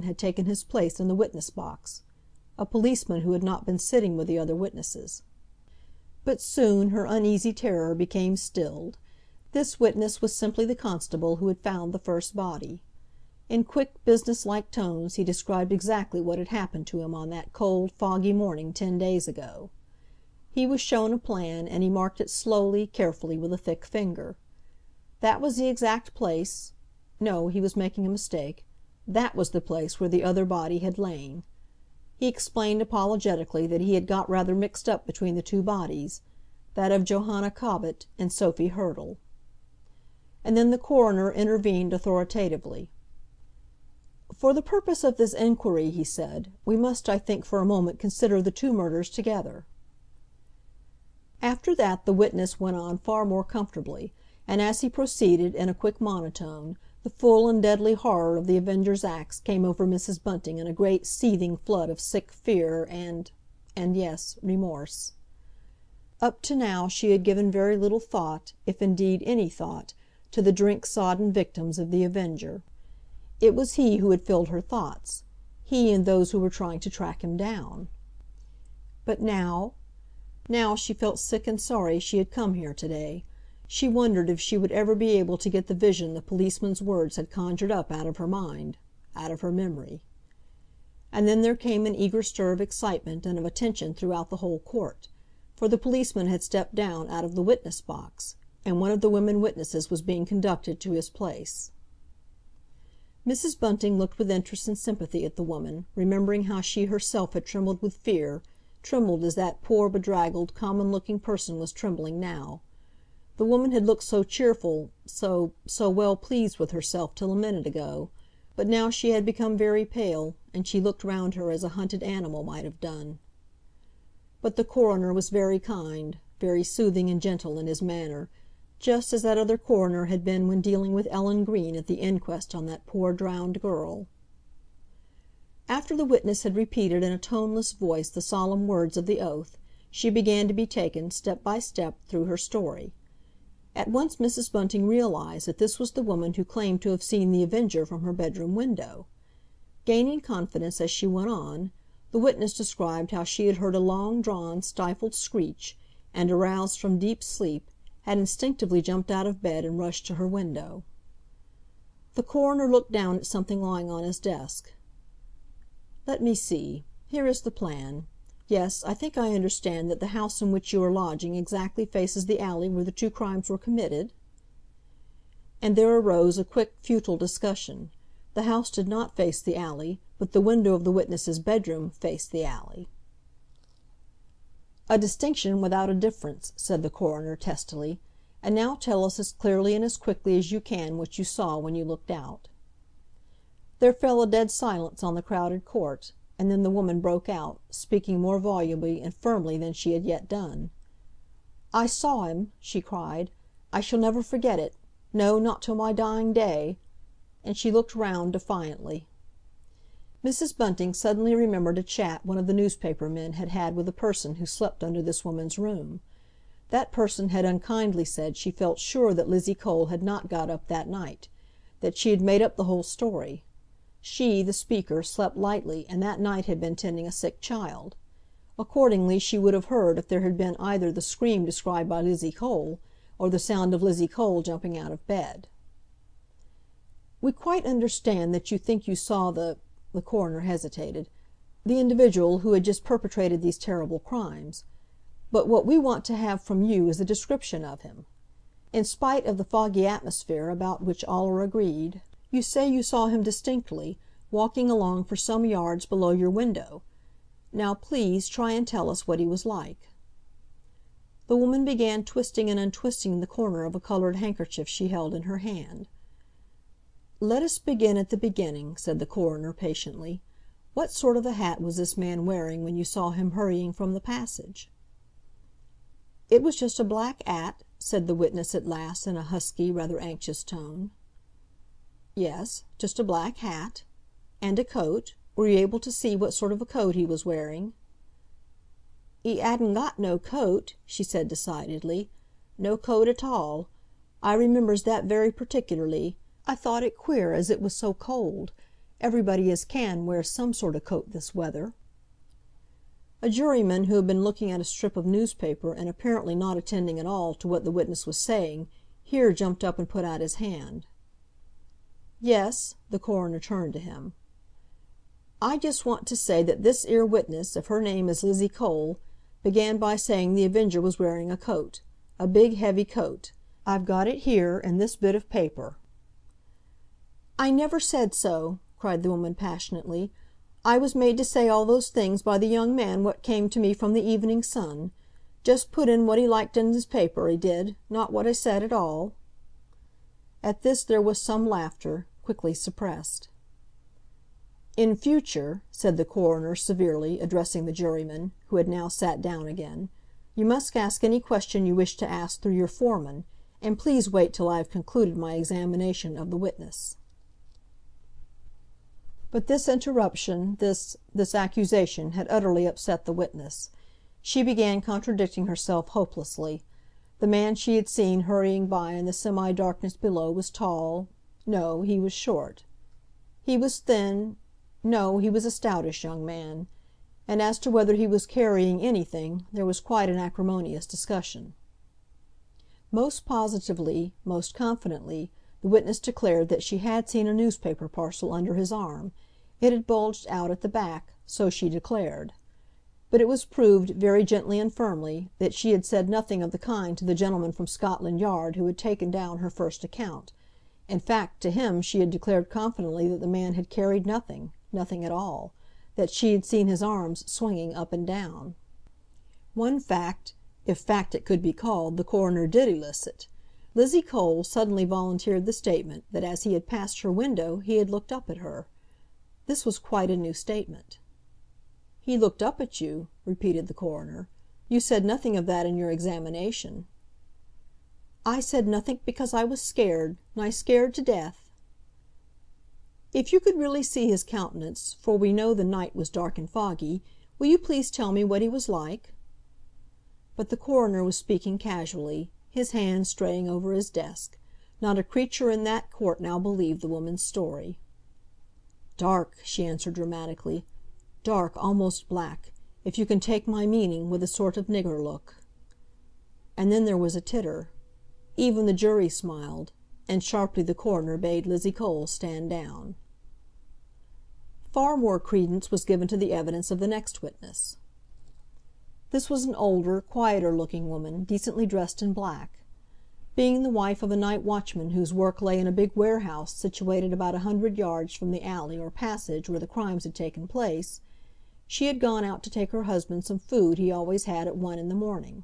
had taken his place in the witness box, a policeman who had not been sitting with the other witnesses. But soon her uneasy terror became stilled. This witness was simply the constable who had found the first body. In quick, business-like tones he described exactly what had happened to him on that cold, foggy morning 10 days ago. He was shown a plan, and he marked it slowly, carefully, with a thick finger. That was the exact place. No, he was making a mistake. That was the place where the other body had lain. He explained apologetically that he had got rather mixed up between the two bodies, that of Johanna Cobbett and Sophie Hurtle. And then the coroner intervened authoritatively. "For the purpose of this inquiry," he said, "we must, I think, for a moment consider the two murders together." After that the witness went on far more comfortably, and as he proceeded, in a quick monotone, the full and deadly horror of the avenger's acts came over Mrs. Bunting in a great seething flood of sick fear and yes, remorse. Up to now she had given very little thought, if indeed any thought, to the drink-sodden victims of the avenger. It was he who had filled her thoughts, he and those who were trying to track him down. But now? Now she felt sick and sorry she had come here today. She wondered if she would ever be able to get the vision the policeman's words had conjured up out of her mind, out of her memory. And then there came an eager stir of excitement and of attention throughout the whole court, for the policeman had stepped down out of the witness box, and one of the women witnesses was being conducted to his place. Mrs. Bunting looked with interest and sympathy at the woman, remembering how she herself had trembled with fear, trembled as that poor, bedraggled, common-looking person was trembling now. The woman had looked so cheerful, so well pleased with herself till a minute ago, but now she had become very pale, and she looked round her as a hunted animal might have done. But the coroner was very kind, very soothing and gentle in his manner, just as that other coroner had been when dealing with Ellen Green at the inquest on that poor drowned girl. After the witness had repeated in a toneless voice the solemn words of the oath, she began to be taken, step by step, through her story. At once Mrs. Bunting realized that this was the woman who claimed to have seen the avenger from her bedroom window. Gaining confidence as she went on, the witness described how she had heard a long-drawn, stifled screech, and, aroused from deep sleep, had instinctively jumped out of bed and rushed to her window. The coroner looked down at something lying on his desk. "Let me see. Here is the plan. Yes, I think I understand that the house in which you are lodging exactly faces the alley where the two crimes were committed?" And there arose a quick, futile discussion. The house did not face the alley, but the window of the witness's bedroom faced the alley. "A distinction without a difference," said the coroner testily. "And now tell us as clearly and as quickly as you can what you saw when you looked out." There fell a dead silence on the crowded court, and then the woman broke out, speaking more volubly and firmly than she had yet done. "I saw him!" she cried. "I shall never forget it. No, not till my dying day!" And she looked round defiantly. Mrs. Bunting suddenly remembered a chat one of the newspaper men had had with a person who slept under this woman's room. That person had unkindly said she felt sure that Lizzie Cole had not got up that night, that she had made up the whole story. She, the speaker, slept lightly, and that night had been tending a sick child. Accordingly, she would have heard if there had been either the scream described by Lizzie Cole, or the sound of Lizzie Cole jumping out of bed. "We quite understand that you think you saw the coroner hesitated, "the individual who had just perpetrated these terrible crimes. But what we want to have from you is a description of him. In spite of the foggy atmosphere about which all are agreed, you say you saw him distinctly, walking along for some yards below your window. Now, please, try and tell us what he was like." The woman began twisting and untwisting the corner of a colored handkerchief she held in her hand. "Let us begin at the beginning," said the coroner patiently. "What sort of a hat was this man wearing when you saw him hurrying from the passage?" "It was just a black 'at," said the witness at last in a husky, rather anxious tone. "Yes, just a black hat. And a coat? Were you able to see what sort of a coat he was wearing?" "He 'adn't got no coat," she said decidedly. "No coat at all. I remembers that very particularly. I thought it queer as it was so cold. Everybody as can wears some sort of coat this weather." A juryman who had been looking at a strip of newspaper and apparently not attending at all to what the witness was saying, here jumped up and put out his hand. "Yes," the coroner turned to him. "I just want to say that this 'ere witness, if her name is Lizzie Cole, began by saying The Avenger was wearing a coat. A big, heavy coat. I've got it here, in this bit of paper." "I never said so!" cried the woman passionately. "I was made to say all those things by the young man what came to me from the Evening Sun. Just put in what he liked in his paper, he did, not what I said at all." At this there was some laughter, quickly suppressed. "In future," said the coroner severely, addressing the juryman, who had now sat down again, "you must ask any question you wish to ask through your foreman, and please wait till I have concluded my examination of the witness." But this interruption, this accusation, had utterly upset the witness. She began contradicting herself hopelessly. The man she had seen hurrying by in the semi-darkness below was tall—no, he was short. He was thin—no, he was a stoutish young man. And as to whether he was carrying anything, there was quite an acrimonious discussion. Most positively, most confidently, the witness declared that she had seen a newspaper parcel under his arm. It had bulged out at the back, so she declared. But it was proved, very gently and firmly, that she had said nothing of the kind to the gentleman from Scotland Yard who had taken down her first account. In fact, to him she had declared confidently that the man had carried nothing, nothing at all, that she had seen his arms swinging up and down. One fact, if fact it could be called, the coroner did elicit. Lizzie Cole suddenly volunteered the statement that as he had passed her window he had looked up at her. This was quite a new statement. "He looked up at you," repeated the coroner. "You said nothing of that in your examination." "I said nothink because I was scared, nigh scared to death." "If you could really see his countenance, for we know the night was dark and foggy, will you please tell me what he was like?" But the coroner was speaking casually, his hand straying over his desk. Not a creature in that court now believed the woman's story. "Dark," she answered dramatically. "Dark, almost black, if you can take my meaning, with a sort of nigger look." And then there was a titter. Even the jury smiled, and sharply the coroner bade Lizzie Cole stand down. Far more credence was given to the evidence of the next witness. This was an older, quieter-looking woman, decently dressed in black. Being the wife of a night watchman whose work lay in a big warehouse situated about 100 yards from the alley or passage where the crimes had taken place, she had gone out to take her husband some food he always had at 1 in the morning.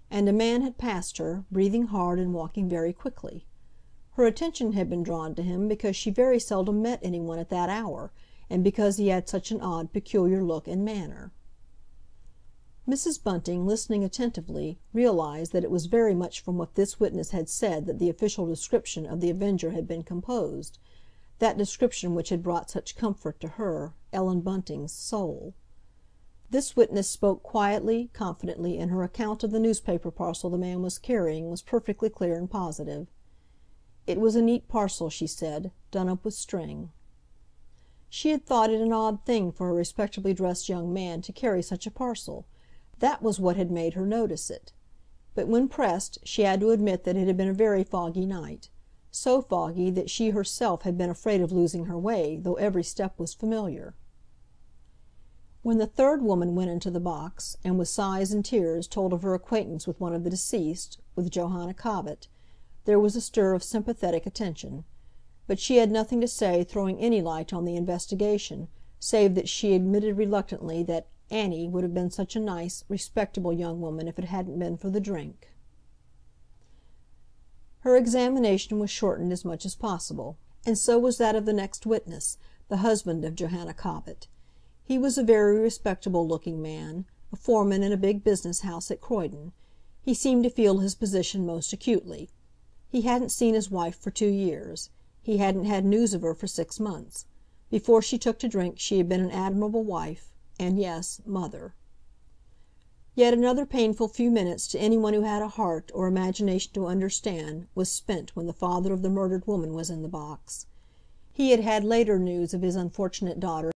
And a man had passed her, breathing hard and walking very quickly. Her attention had been drawn to him because she very seldom met anyone at that hour, and because he had such an odd, peculiar look and manner. Mrs. Bunting, listening attentively, realized that it was very much from what this witness had said that the official description of the Avenger had been composed, that description which had brought such comfort to her, Ellen Bunting's, soul. This witness spoke quietly, confidently, and her account of the newspaper parcel the man was carrying was perfectly clear and positive. It was a neat parcel, she said, done up with string. She had thought it an odd thing for a respectably dressed young man to carry such a parcel. That was what had made her notice it. But when pressed, she had to admit that it had been a very foggy night, so foggy that she herself had been afraid of losing her way, though every step was familiar. When the third woman went into the box, and with sighs and tears told of her acquaintance with one of the deceased, with Johanna Cobbett, there was a stir of sympathetic attention. But she had nothing to say throwing any light on the investigation, save that she admitted reluctantly that Annie would have been such a nice, respectable young woman if it hadn't been for the drink. Her examination was shortened as much as possible, and so was that of the next witness, the husband of Johanna Cobbett. He was a very respectable-looking man, a foreman in a big business house at Croydon. He seemed to feel his position most acutely. He hadn't seen his wife for 2 years. He hadn't had news of her for 6 months. Before she took to drink she had been an admirable wife, and, yes, mother. Yet another painful few minutes to anyone who had a heart or imagination to understand was spent when the father of the murdered woman was in the box. He had had later news of his unfortunate daughter